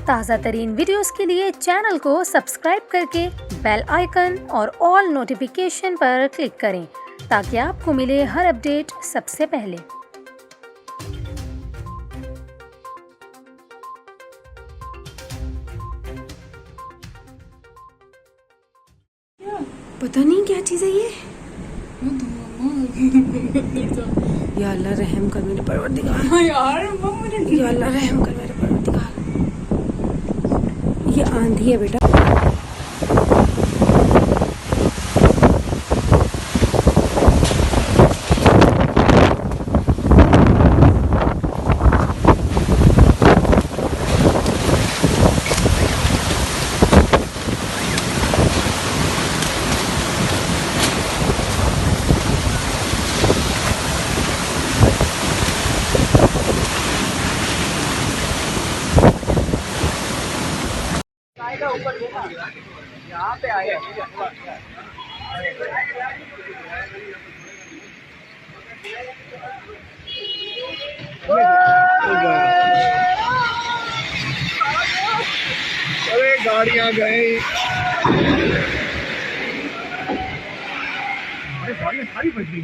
ताज़ा तरीन वीडियोस के लिए चैनल को सब्सक्राइब करके बेल आइकन और ऑल नोटिफिकेशन पर क्लिक करें ताकि आपको मिले हर अपडेट सबसे पहले। पता नहीं क्या चीज़ है ये। या अल्लाह रहम कर मेरे परवरदिगार। यार या अल्लाह रहम कर मेरे परवरदिगार। ये आंधी है बेटा। ऊपर यहाँ पे आए अरे गाड़ियां गई, अरे गाड़ियां सारी बच गई।